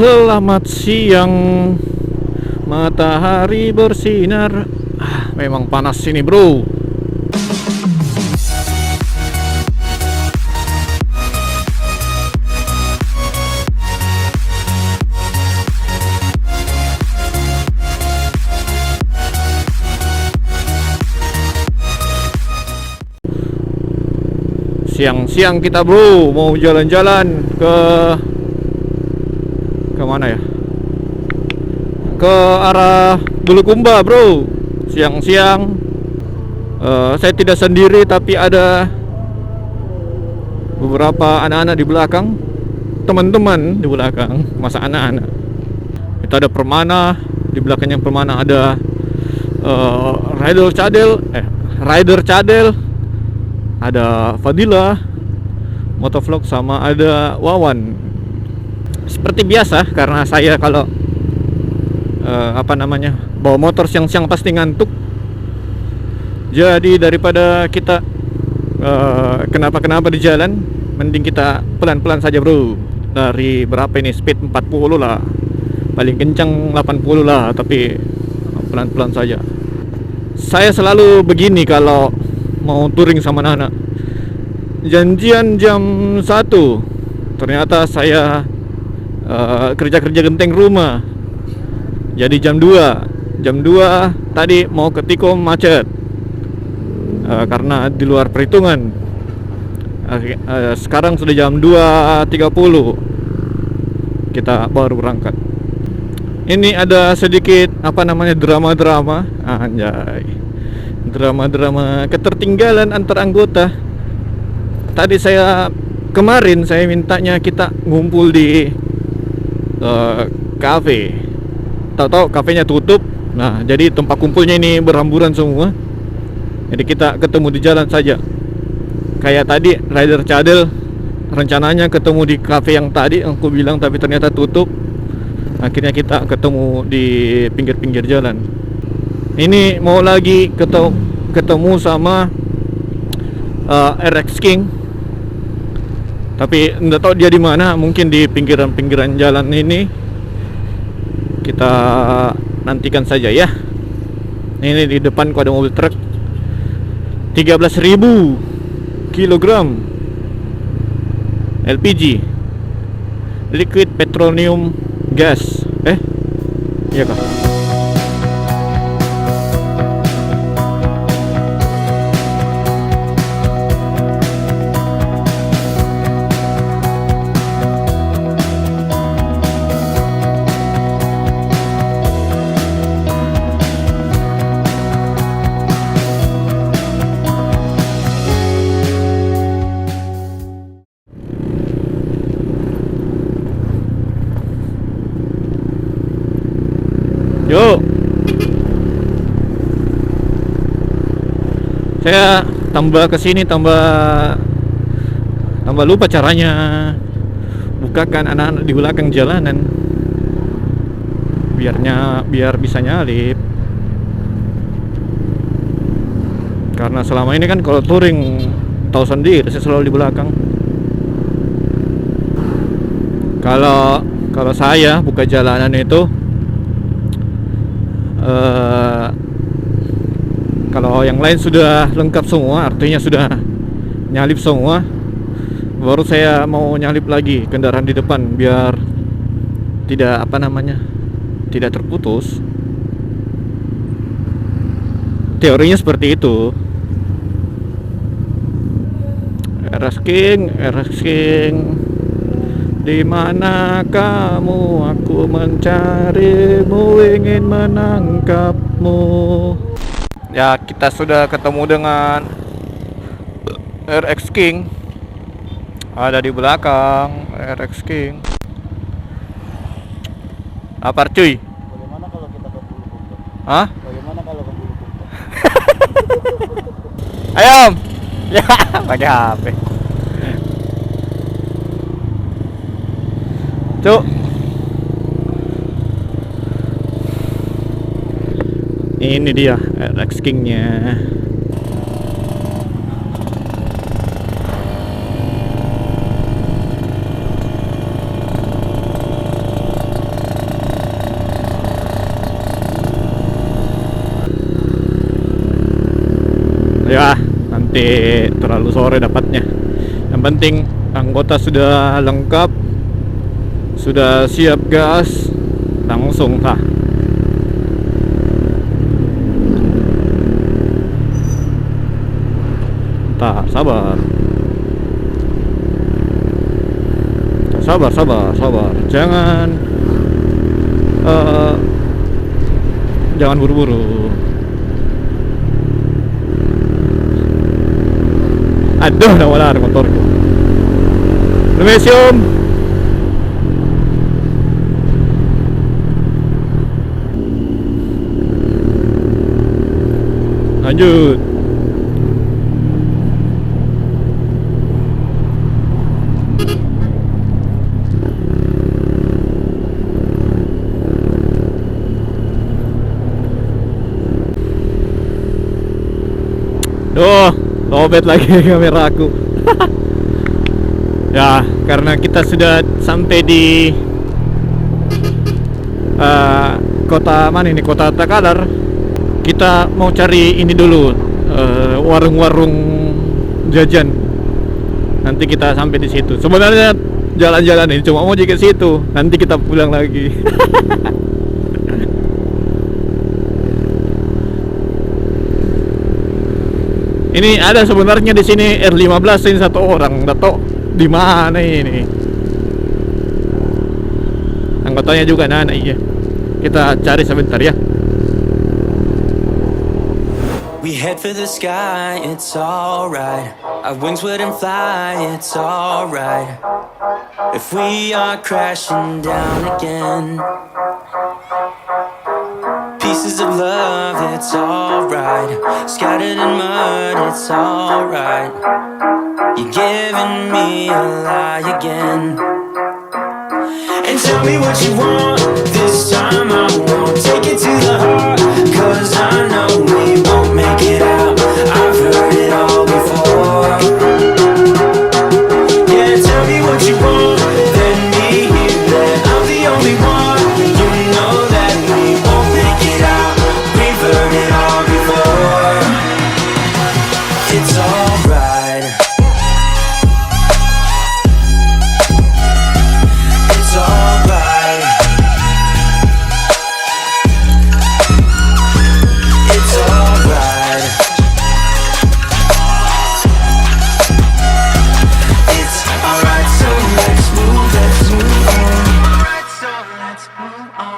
Selamat siang, matahari bersinar. Memang panas sini bro. Siang-siang kita bro mau jalan-jalan ke mana ya? Ke arah Bulukumba bro. Siang-siang saya tidak sendiri, tapi ada beberapa anak-anak di belakang, teman-teman di belakang, masa anak-anak. Itu ada Permana, di belakangnya Permana ada Rider Cadel, ada Fadila Motovlog, sama ada Wawan. Seperti biasa, karena saya kalau bawa motor siang-siang pasti ngantuk. Jadi daripada kita kenapa-kenapa di jalan, mending kita pelan-pelan saja bro. Dari berapa ini, speed 40 lah, paling kencang 80 lah, tapi pelan-pelan saja. Saya selalu begini kalau mau touring sama anak-anak. Janjian jam 1, ternyata saya kerja genteng rumah. Jadi jam 2 tadi mau ke Tikom macet, karena di luar perhitungan. Sekarang sudah jam 2.30, kita baru berangkat. Ini ada sedikit drama-drama, anjay. Drama-drama ketertinggalan antar anggota. Kemarin saya mintanya kita ngumpul di kafe. Tahu-tahu kafenya tutup. Nah, jadi tempat kumpulnya ini berhamburan semua. Jadi kita ketemu di jalan saja. Kayak tadi Rider Cadel rencananya ketemu di kafe yang tadi aku bilang, tapi ternyata tutup. Akhirnya kita ketemu di pinggir-pinggir jalan. Ini mau lagi ketemu sama RX King, tapi nggak tahu dia di mana. Mungkin di pinggiran jalan ini. Kita nantikan saja ya. Ini di depan ada mobil truk 13.000 kilogram LPG, liquid petroleum gas. Iya kah? Yuk. Saya tambah kesini tambah lupa caranya bukakan anak-anak di belakang jalanan, biar bisa nyalip. Karena selama ini kan kalau touring tahu sendiri, saya selalu di belakang. Kalau saya buka jalanan itu, kalau yang lain sudah lengkap semua, artinya sudah nyalip semua, baru saya mau nyalip lagi kendaraan di depan biar tidak tidak terputus. Teorinya seperti itu. RX King, di mana kamu? Aku mencarimu, ingin menangkapmu. Ya, kita sudah ketemu dengan RX King. Ada di belakang RX King. Apa cuy? Bagaimana kalau kita ke Bulukumba? Hah? Bagaimana kalau ke Bulukumba? Ayam. Ya, pakai HP. Cuk. Ini dia RX King-nya. ya, nanti terlalu sore dapatnya. Yang penting anggota sudah lengkap, sudah siap gas, langsung lah. Bentar, sabar. Sabar. Jangan buru-buru. Aduh, nawala motorku. Lumesium. Lanjut. Duh, lowbat lagi kamera aku. Ya, karena kita sudah sampai di kota mana ini? Kota Takalar. Kita mau cari ini dulu, warung-warung jajan. Nanti kita sampai di situ. Sebenarnya jalan-jalan ini cuma mau ke situ. Nanti kita pulang lagi. Ini ada sebenarnya di sini R15 ini satu orang. Dato di mana ini? Anggotanya juga anak iya. Kita cari sebentar ya. We head for the sky, it's alright. Our wings wouldn't fly, it's alright. If we are crashing down again, pieces of love, it's alright. Scattered in mud, it's alright. You're giving me a lie again. And tell me what you want, this time I won't take it to the heart. Cause I know we won't make it out, I've heard it all before. Yeah, tell me what you want, let me hear that I'm the only one. You know that we won't make it out, we've heard it all before. It's alright. It's alright. It's alright. It's alright, so let's move on. Alright, so let's move on.